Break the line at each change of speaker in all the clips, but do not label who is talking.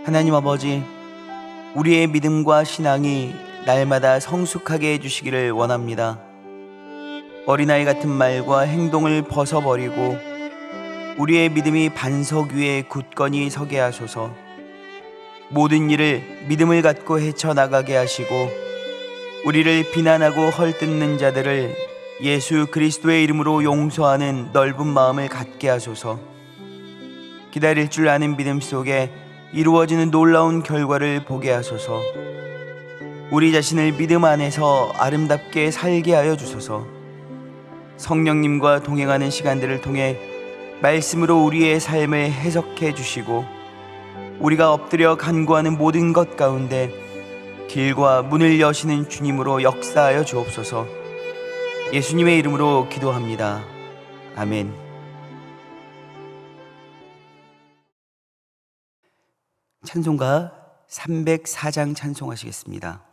하나님 아버지, 우리의 믿음과 신앙이 날마다 성숙하게 해주시기를 원합니다. 어린아이 같은 말과 행동을 벗어버리고 우리의 믿음이 반석 위에 굳건히 서게 하소서. 모든 일을 믿음을 갖고 헤쳐나가게 하시고 우리를 비난하고 헐뜯는 자들을 예수 그리스도의 이름으로 용서하는 넓은 마음을 갖게 하소서. 기다릴 줄 아는 믿음 속에 이루어지는 놀라운 결과를 보게 하소서. 우리 자신을 믿음 안에서 아름답게 살게 하여 주소서. 성령님과 동행하는 시간들을 통해 말씀으로 우리의 삶을 해석해 주시고 우리가 엎드려 간구하는 모든 것 가운데 길과 문을 여시는 주님으로 역사하여 주옵소서. 예수님의 이름으로 기도합니다. 아멘. 찬송가 304장 찬송하시겠습니다.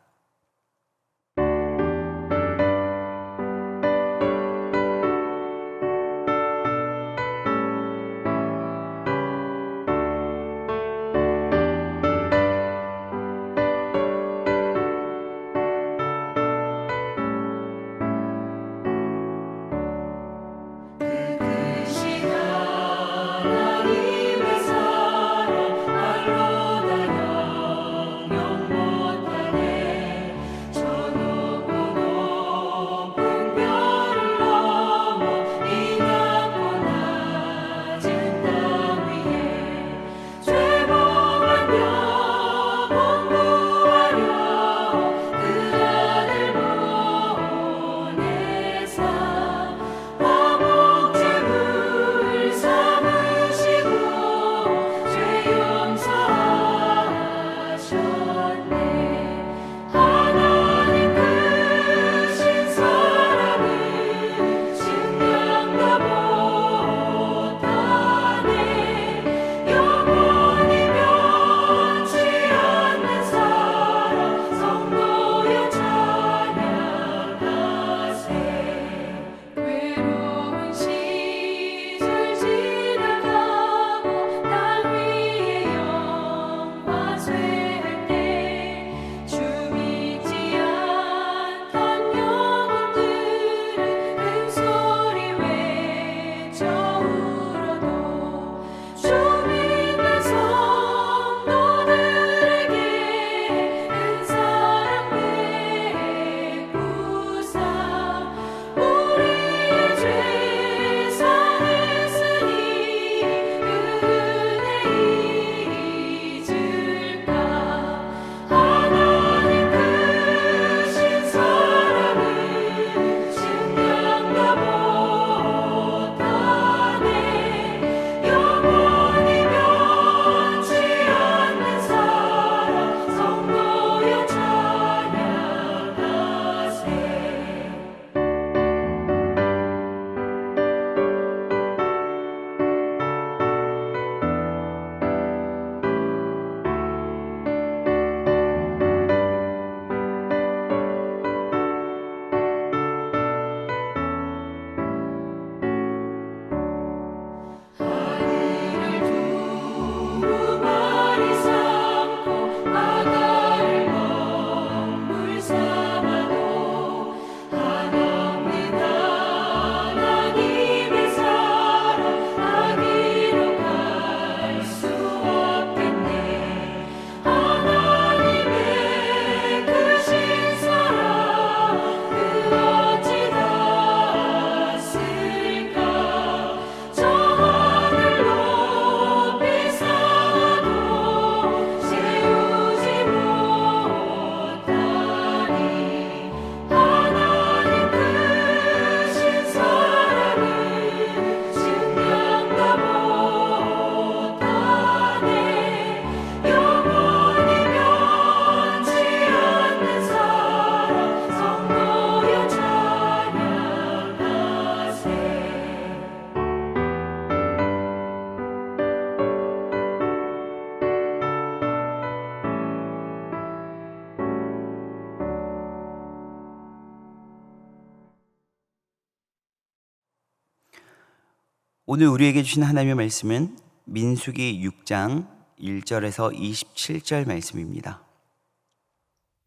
오늘 우리에게 주신 하나님의 말씀은 민수기 6장 1절에서 27절 말씀입니다.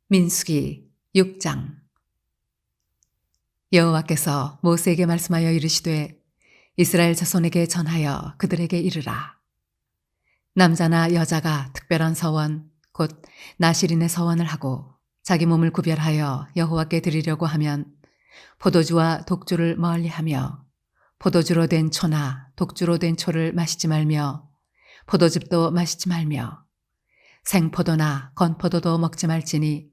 민수기 6장. 여호와께서 모세에게 말씀하여 이르시되 이스라엘 자손에게 전하여 그들에게 이르라. 남자나 여자가 특별한 서원 곧 나실인의 서원을 하고 자기 몸을 구별하여 여호와께 드리려고 하면 포도주와 독주를 멀리하며 포도주로 된 초나 독주로 된 초를 마시지 말며 포도즙도 마시지 말며 생포도나 건포도도 먹지 말지니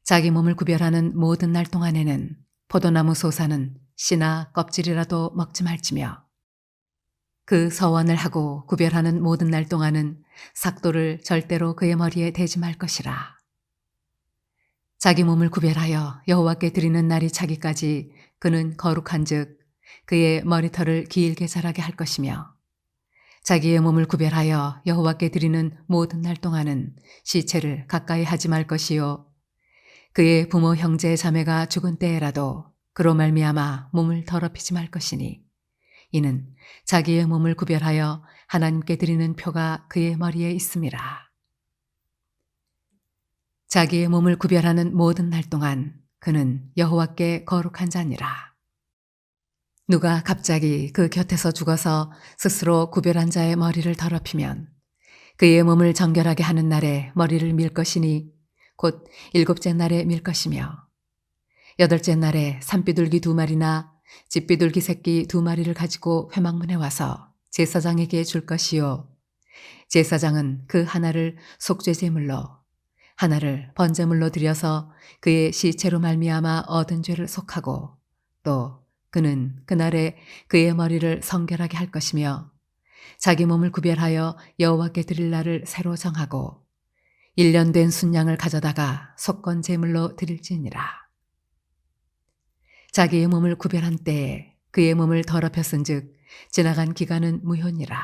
자기 몸을 구별하는 모든 날 동안에는 포도나무 소사는 씨나 껍질이라도 먹지 말지며 그 서원을 하고 구별하는 모든 날 동안은 삭도를 절대로 그의 머리에 대지 말 것이라. 자기 몸을 구별하여 여호와께 드리는 날이 차기까지 그는 거룩한즉 그의 머리털을 길게 자라게 할 것이며 자기의 몸을 구별하여 여호와께 드리는 모든 날 동안은 시체를 가까이 하지 말 것이요 그의 부모 형제 자매가 죽은 때에라도 그로 말미암아 몸을 더럽히지 말 것이니 이는 자기의 몸을 구별하여 하나님께 드리는 표가 그의 머리에 있음이라. 자기의 몸을 구별하는 모든 날 동안 그는 여호와께 거룩한 자니라. 누가 갑자기 그 곁에서 죽어서 스스로 구별한 자의 머리를 더럽히면 그의 몸을 정결하게 하는 날에 머리를 밀 것이니 곧 7째 날에 밀 것이며 8째 날에 산비둘기 2마리나 집비둘기 새끼 2마리를 가지고 회막문에 와서 제사장에게 줄 것이요 제사장은 그 하나를 속죄제물로 하나를 번제물로 드려서 그의 시체로 말미암아 얻은 죄를 속하고 또 그는 그날에 그의 머리를 성결하게 할 것이며 자기 몸을 구별하여 여호와께 드릴 날을 새로 정하고 1년 된 순양을 가져다가 속건 제물로 드릴지니라. 자기의 몸을 구별한 때에 그의 몸을 더럽혔은즉 지나간 기간은 무효니라.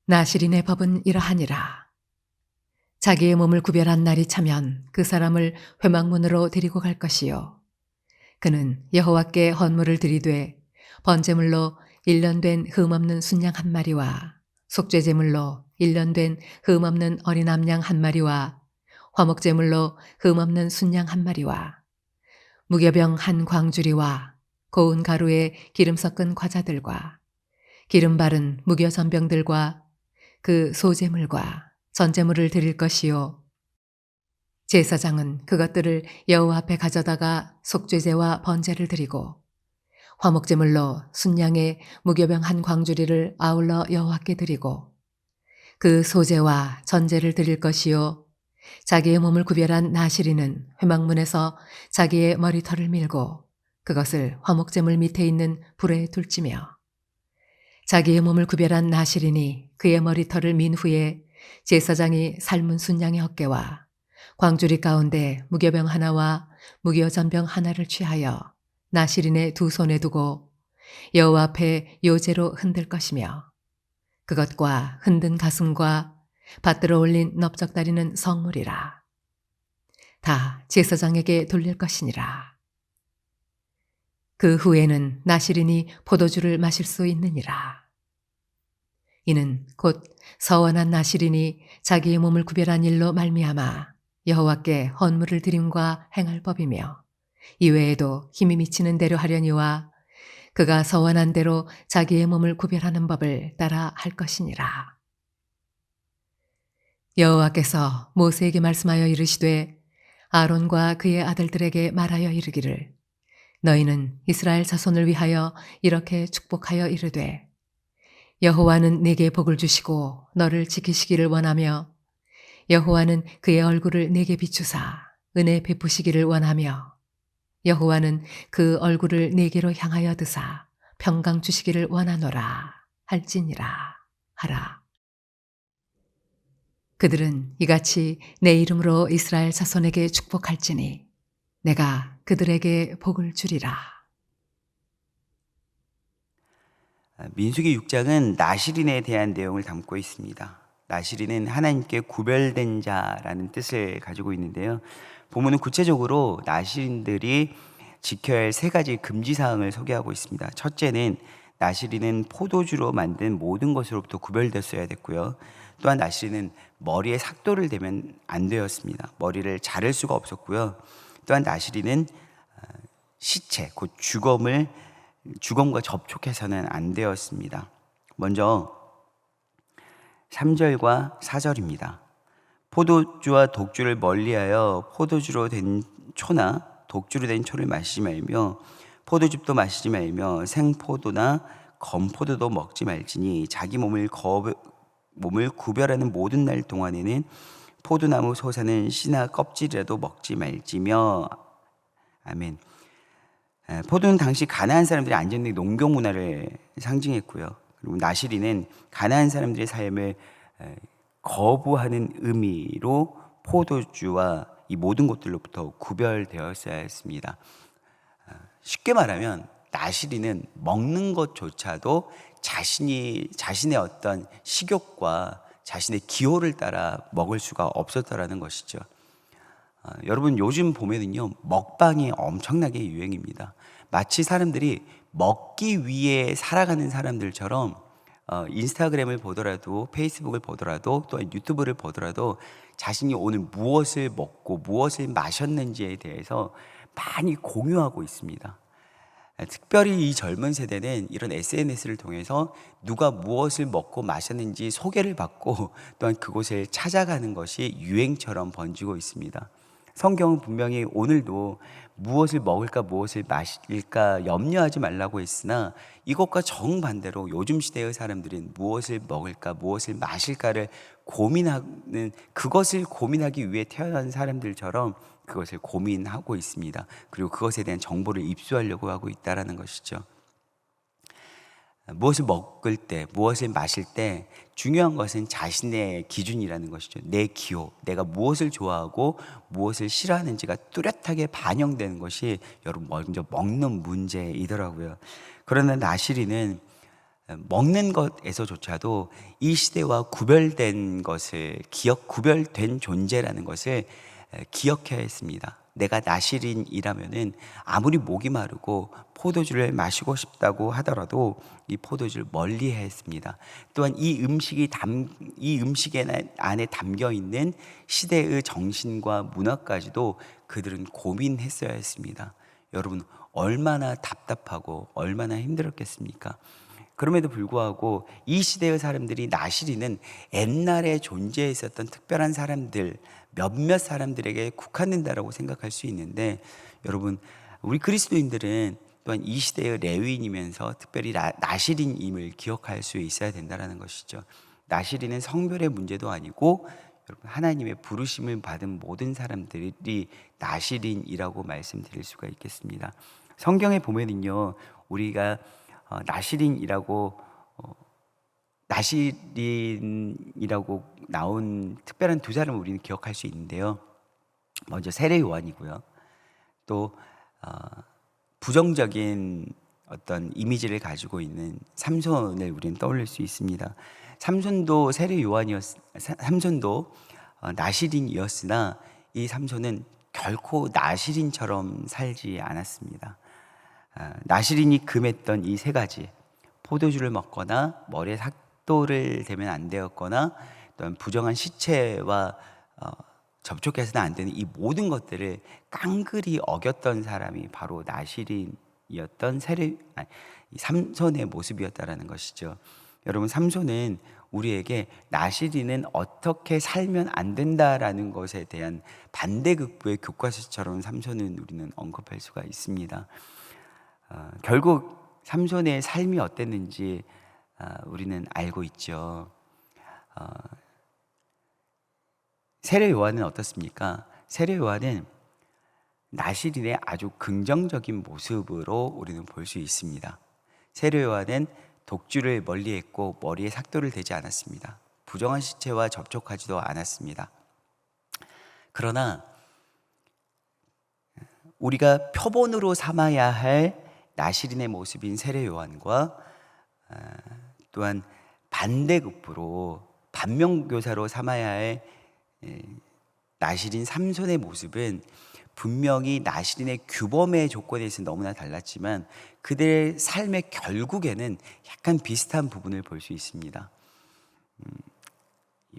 나실인의 법은 이러하니라. 자기의 몸을 구별한 날이 차면 그 사람을 회막문으로 데리고 갈 것이요 그는 여호와께 헌물을 드리되 번제물로 1년 된 흠없는 순양 1마리와 속죄제물로 1년 된 흠없는 어린 암양 1마리와 화목제물로 흠없는 순양 1마리와 무교병 1광주리와 고운 가루에 기름 섞은 과자들과 기름 바른 무교전병들과 그 소제물과 전제물을 드릴 것이요 제사장은 그것들을 여호와 앞에 가져다가 속죄제와 번제를 드리고 화목제물로 순양의 무교병 1광주리를 아울러 여호와께 드리고 그 소제와 전제를 드릴 것이요 자기의 몸을 구별한 나실인은 회막문에서 자기의 머리털을 밀고 그것을 화목제물 밑에 있는 불에 둘지며 자기의 몸을 구별한 나실인이 그의 머리털을 민 후에 제사장이 삶은 순양의 어깨와 광주리 가운데 무교병 하나와 무교전병 하나를 취하여 나실인의 2 손에 두고 여호와 앞에 요제로 흔들 것이며 그것과 흔든 가슴과 받들어 올린 넓적다리는 성물이라. 다 제사장에게 돌릴 것이니라. 그 후에는 나실인이 포도주를 마실 수 있느니라. 이는 곧 서원한 나실인이 자기의 몸을 구별한 일로 말미암아 여호와께 헌물을 드림과 행할 법이며 이외에도 힘이 미치는 대로 하려니와 그가 서원한 대로 자기의 몸을 구별하는 법을 따라 할 것이니라. 여호와께서 모세에게 말씀하여 이르시되 아론과 그의 아들들에게 말하여 이르기를 너희는 이스라엘 자손을 위하여 이렇게 축복하여 이르되 여호와는 네게 복을 주시고 너를 지키시기를 원하며 여호와는 그의 얼굴을 네게 비추사 은혜 베푸시기를 원하며 여호와는 그 얼굴을 네게로 향하여 드사 평강 주시기를 원하노라 할지니라 하라. 그들은 이같이 내 이름으로 이스라엘 자손에게 축복할지니 내가 그들에게 복을 주리라.
민수기 6장은 나실인에 대한 내용을 담고 있습니다. 나실인은 하나님께 구별된 자라는 뜻을 가지고 있는데요. 본문은 구체적으로 나실인들이 지켜야 할 3가지 금지사항을 소개하고 있습니다. 첫째는 나시린은 포도주로 만든 모든 것으로부터 구별됐어야 됐고요. 또한 나시린은 머리에 삭도를 대면 안 되었습니다. 머리를 자를 수가 없었고요. 또한 나시린은 시체, 곧 죽음과 접촉해서는 안 되었습니다. 먼저 3절과 4절입니다. 포도주와 독주를 멀리하여 포도주로 된 초나 독주로 된 초를 마시지 말며 포도즙도 마시지 말며 생포도나 건포도도 먹지 말지니 자기 몸을 구별하는 모든 날 동안에는 포도나무 솟아는 씨나 껍질이라도 먹지 말지며. 아멘. 포도는 당시 가나안 사람들의 안전된 농경 문화를 상징했고요. 그리고 나시린은 가나안 사람들의 삶을 거부하는 의미로 포도주와 이 모든 것들로부터 구별되었어야 했습니다. 쉽게 말하면 나시린은 먹는 것조차도 자신의 어떤 식욕과 자신의 기호를 따라 먹을 수가 없었다라는 것이죠. 여러분 요즘 보면은요 먹방이 엄청나게 유행입니다. 마치 사람들이 먹기 위해 살아가는 사람들처럼 인스타그램을 보더라도 페이스북을 보더라도 또 유튜브를 보더라도 자신이 오늘 무엇을 먹고 무엇을 마셨는지에 대해서 많이 공유하고 있습니다. 특별히 이 젊은 세대는 이런 SNS를 통해서 누가 무엇을 먹고 마셨는지 소개를 받고 또한 그곳을 찾아가는 것이 유행처럼 번지고 있습니다. 성경은 분명히 오늘도 무엇을 먹을까 무엇을 마실까 염려하지 말라고 했으나 이것과 정반대로 요즘 시대의 사람들은 무엇을 먹을까 무엇을 마실까를 고민하는, 그것을 고민하기 위해 태어난 사람들처럼 그것을 고민하고 있습니다. 그리고 그것에 대한 정보를 입수하려고 하고 있다는 것이죠. 무엇을 먹을 때, 무엇을 마실 때 중요한 것은 자신의 기준이라는 것이죠. 내 기호, 내가 무엇을 좋아하고 무엇을 싫어하는지가 뚜렷하게 반영되는 것이 여러분 먼저 먹는 문제이더라고요. 그러나 나시린은 먹는 것에서조차도 이 시대와 구별된 존재라는 것을 기억해야 했습니다. 내가 나시린이라면은 아무리 목이 마르고 포도주를 마시고 싶다고 하더라도 이 포도주를 멀리해야 했습니다. 또한 이 음식에 안에 담겨 있는 시대의 정신과 문화까지도 그들은 고민했어야 했습니다. 여러분 얼마나 답답하고 얼마나 힘들었겠습니까? 그럼에도 불구하고 이 시대의 사람들이 나시린은 옛날에 존재했었던 특별한 사람들, 몇몇 사람들에게 국한된다라고 생각할 수 있는데, 여러분 우리 그리스도인들은 또한 이 시대의 레위인이면서 특별히 나시린임을 기억할 수 있어야 된다는 것이죠. 나시린은 성별의 문제도 아니고 여러분 하나님의 부르심을 받은 모든 사람들이 나시린이라고 말씀드릴 수가 있겠습니다. 성경에 보면은요 우리가 나시린이라고 나온 특별한 두 사람을 우리는 기억할 수 있는데요. 먼저 세례 요한이고요. 또 부정적인 어떤 이미지를 가지고 있는 삼손을 우리는 떠올릴 수 있습니다. 삼손도 나시린이었으나 이 삼손은 결코 나시린처럼 살지 않았습니다. 나시린이 금했던 이 세 가지, 포도주를 먹거나 머리에 삭도를 대면 안 되었거나 또한 부정한 시체와 접촉해서는 안 되는 이 모든 것들을 깡그리 어겼던 사람이 바로 나시린이었던 삼손의 모습이었다라는 것이죠. 여러분 삼손은 우리에게 나시린은 어떻게 살면 안 된다라는 것에 대한 반대급부의 교과서처럼 삼손은 우리는 언급할 수가 있습니다. 결국 삼손의 삶이 어땠는지 우리는 알고 있죠. 세례 요한은 어떻습니까? 세례 요한은 나시린의 아주 긍정적인 모습으로 우리는 볼 수 있습니다. 세례 요한은 독주를 멀리했고 머리에 삭도를 대지 않았습니다. 부정한 시체와 접촉하지도 않았습니다. 그러나 우리가 표본으로 삼아야 할 나시린의 모습인 세례 요한과 또한 반대급부로 반면교사로 삼아야 할 나시린 삼손의 모습은 분명히 나시린의 규범의 조건에 서 너무나 달랐지만 그들의 삶의 결국에는 약간 비슷한 부분을 볼 수 있습니다.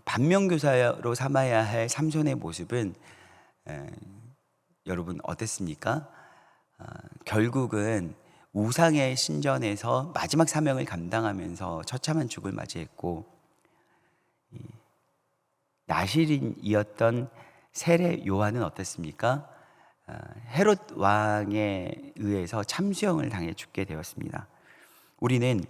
반면교사로 삼아야 할 삼손의 모습은 여러분 어땠습니까? 결국은 우상의 신전에서 마지막 사명을 감당하면서 처참한 죽을 맞이했고, 나시린이었던 세례 요한은 어땠습니까? 헤롯 왕에 의해서 참수형을 당해 죽게 되었습니다. 우리는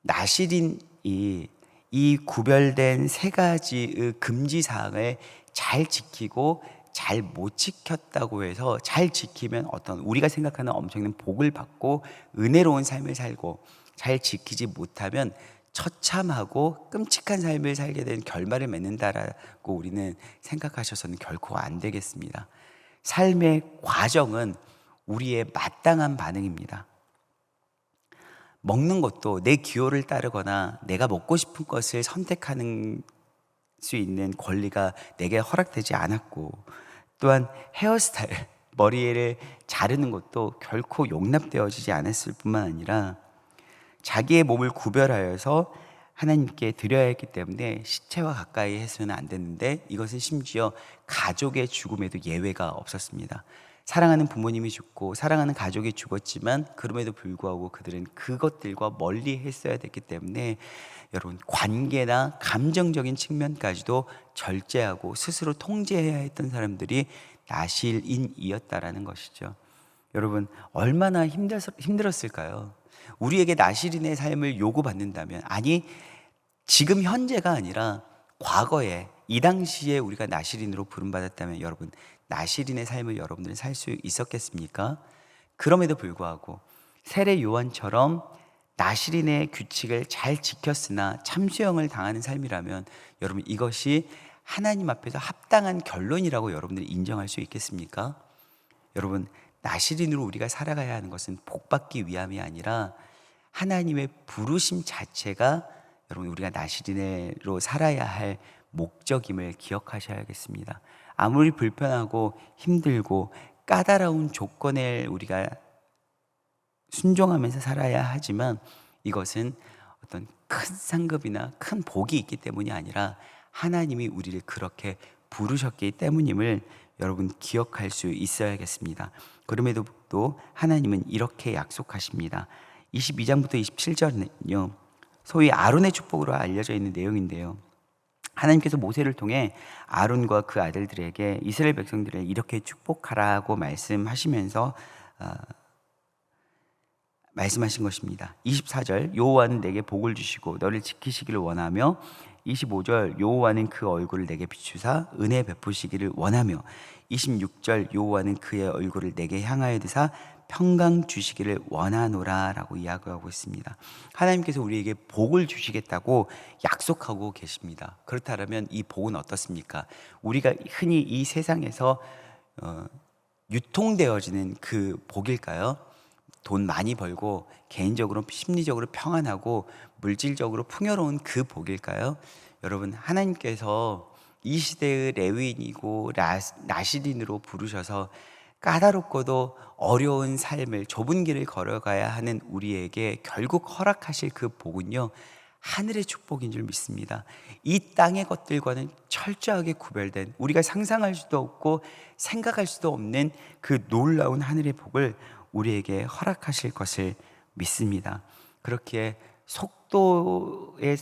나시린이 이 구별된 세 가지의 금지 사항을 잘 지키고 잘 못 지켰다고 해서, 잘 지키면 어떤 우리가 생각하는 엄청난 복을 받고 은혜로운 삶을 살고, 잘 지키지 못하면 처참하고 끔찍한 삶을 살게 된 결말을 맺는다라고 우리는 생각하셔서는 결코 안 되겠습니다. 삶의 과정은 우리의 마땅한 반응입니다. 먹는 것도 내 기호를 따르거나 내가 먹고 싶은 것을 선택하는 수 있는 권리가 내게 허락되지 않았고, 또한 헤어스타일, 머리를 자르는 것도 결코 용납되어지지 않았을 뿐만 아니라 자기의 몸을 구별하여서 하나님께 드려야 했기 때문에 시체와 가까이 해서는 안 됐는데, 이것은 심지어 가족의 죽음에도 예외가 없었습니다. 사랑하는 부모님이 죽고 사랑하는 가족이 죽었지만 그럼에도 불구하고 그들은 그것들과 멀리 했어야 됐기 때문에, 여러분, 관계나 감정적인 측면까지도 절제하고 스스로 통제해야 했던 사람들이 나실인이었다라는 것이죠. 여러분, 얼마나 힘들었을까요? 우리에게 나실인의 삶을 요구받는다면, 아니 지금 현재가 아니라 과거에 이 당시에 우리가 나실인으로 부름받았다면, 여러분, 나실인의 삶을 여러분들은 살 수 있었겠습니까? 그럼에도 불구하고 세례 요한처럼 나실인의 규칙을 잘 지켰으나 참수형을 당하는 삶이라면, 여러분, 이것이 하나님 앞에서 합당한 결론이라고 여러분들이 인정할 수 있겠습니까? 여러분, 나실인으로 우리가 살아가야 하는 것은 복받기 위함이 아니라 하나님의 부르심 자체가, 여러분, 우리가 나실인으로 살아야 할 목적임을 기억하셔야겠습니다. 아무리 불편하고 힘들고 까다로운 조건에 우리가 순종하면서 살아야 하지만, 이것은 어떤 큰 상급이나 큰 복이 있기 때문이 아니라 하나님이 우리를 그렇게 부르셨기 때문임을 여러분 기억할 수 있어야겠습니다. 그럼에도 또 하나님은 이렇게 약속하십니다. 22장부터 27절은요 소위 아론의 축복으로 알려져 있는 내용인데요, 하나님께서 모세를 통해 아론과 그 아들들에게 이스라엘 백성들을 이렇게 축복하라고 말씀하시면서 말씀하신 것입니다. 24절, 여호와는 내게 복을 주시고 너를 지키시기를 원하며, 25절, 여호와는 그 얼굴을 내게 비추사 은혜 베푸시기를 원하며, 26절, 여호와는 그의 얼굴을 내게 향하여 드사 평강 주시기를 원하노라 라고 이야기하고 있습니다. 하나님께서 우리에게 복을 주시겠다고 약속하고 계십니다. 그렇다면 이 복은 어떻습니까? 우리가 흔히 이 세상에서 유통되어지는 그 복일까요? 돈 많이 벌고 개인적으로 심리적으로 평안하고 물질적으로 풍요로운 그 복일까요? 여러분, 하나님께서 이 시대의 레위인이고 나시린으로 부르셔서 까다롭고도 어려운 삶을, 좁은 길을 걸어가야 하는 우리에게 결국 허락하실 그 복은요, 하늘의 축복인 줄 믿습니다. 이 땅의 것들과는 철저하게 구별된, 우리가 상상할 수도 없고 생각할 수도 없는 그 놀라운 하늘의 복을 우리에게 허락하실 것을 믿습니다. 그렇게 속도에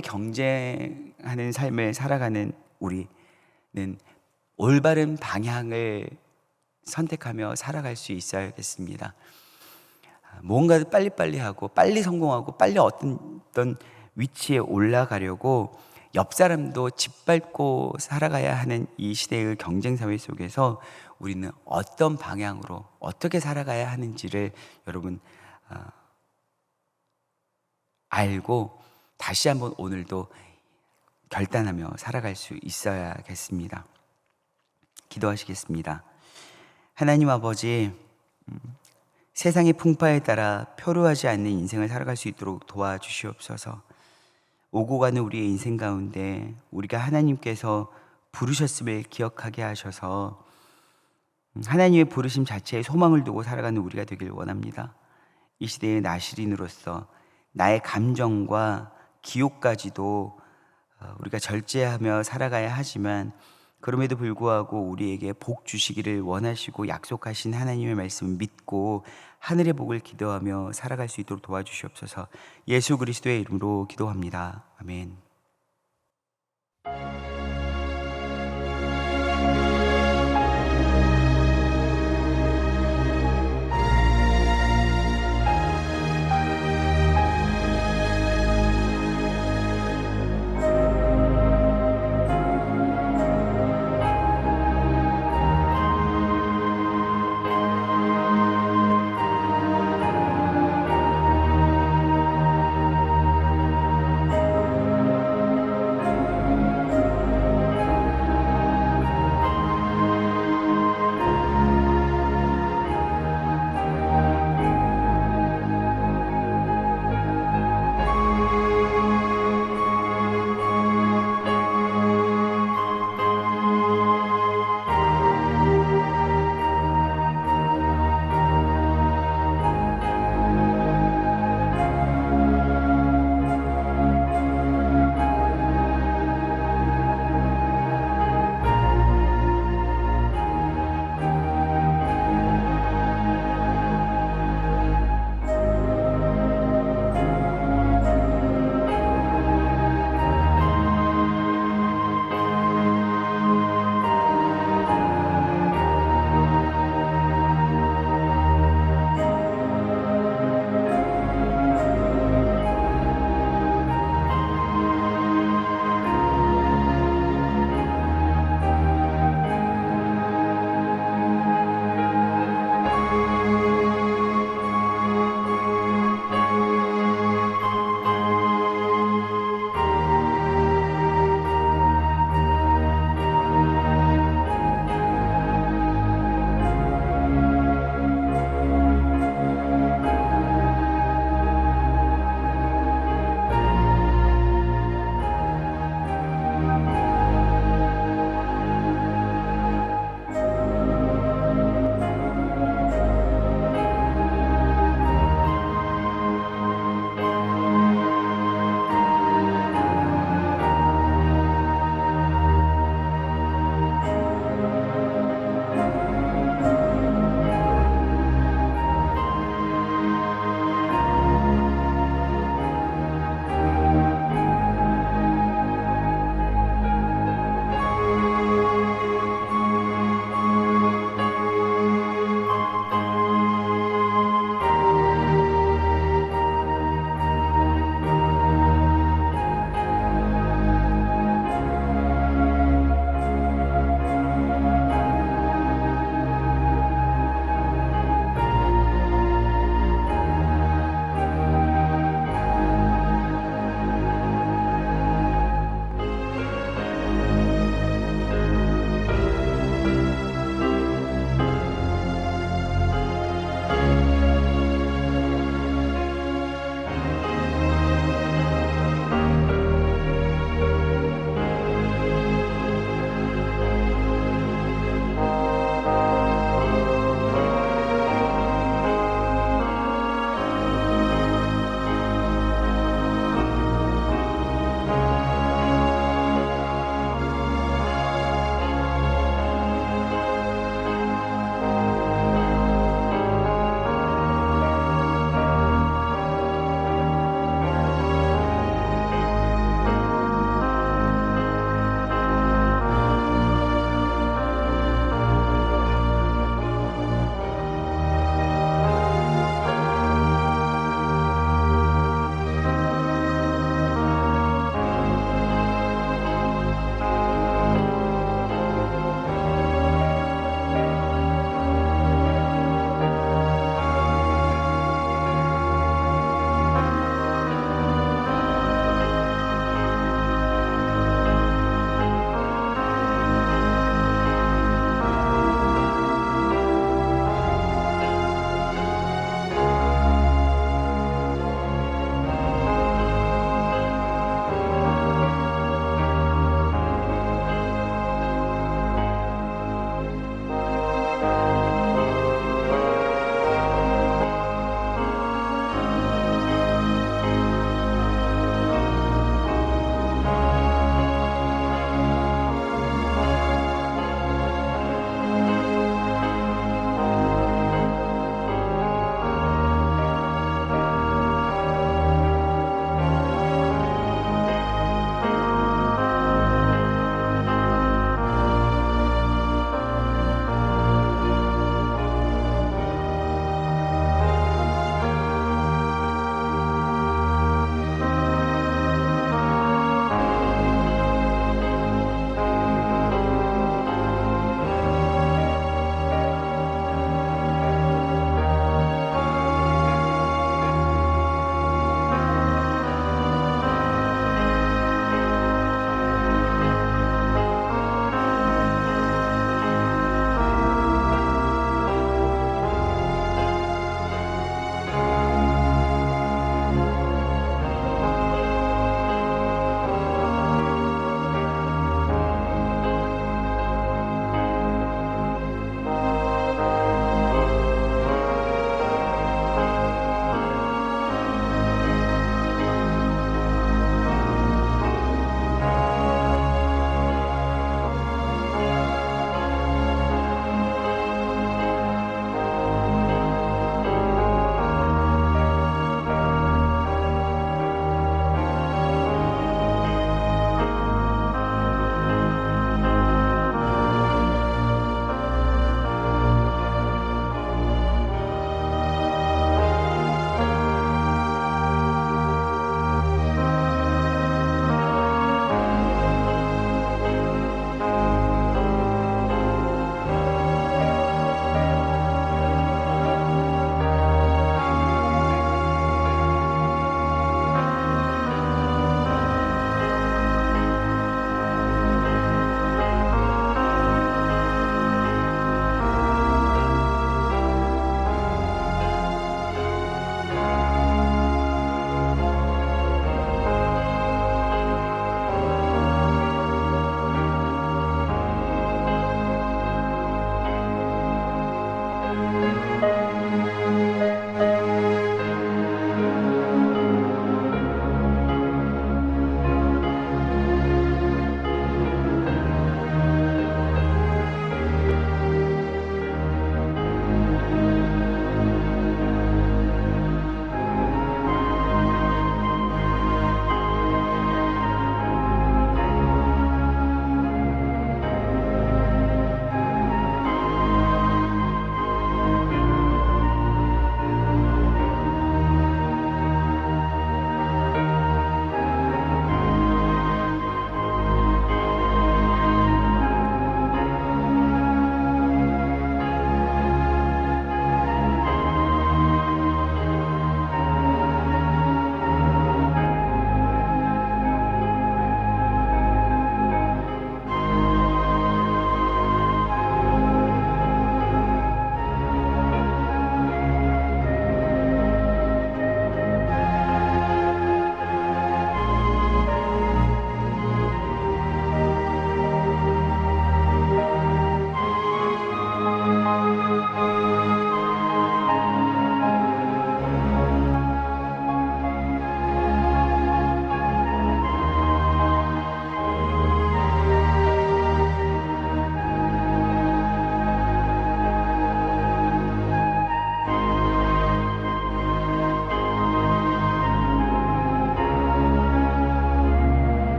경쟁하는 삶을 살아가는 우리는 올바른 방향을 선택하며 살아갈 수 있어야겠습니다. 뭔가를 빨리빨리 하고 빨리 성공하고 빨리 어떤 위치에 올라가려고 옆 사람도 짓밟고 살아가야 하는 이 시대의 경쟁 사회 속에서 우리는 어떤 방향으로 어떻게 살아가야 하는지를 여러분 알고 다시 한번 오늘도 결단하며 살아갈 수 있어야겠습니다. 기도하시겠습니다. 하나님 아버지, 세상의 풍파에 따라 표류하지 않는 인생을 살아갈 수 있도록 도와주시옵소서. 오고 가는 우리의 인생 가운데 우리가 하나님께서 부르셨음을 기억하게 하셔서 하나님의 부르심 자체에 소망을 두고 살아가는 우리가 되길 원합니다. 이 시대의 나시린으로서 나의 감정과 기호까지도 우리가 절제하며 살아가야 하지만, 그럼에도 불구하고 우리에게 복 주시기를 원하시고 약속하신 하나님의 말씀을 믿고 하늘의 복을 기도하며 살아갈 수 있도록 도와주시옵소서. 예수 그리스도의 이름으로 기도합니다. 아멘.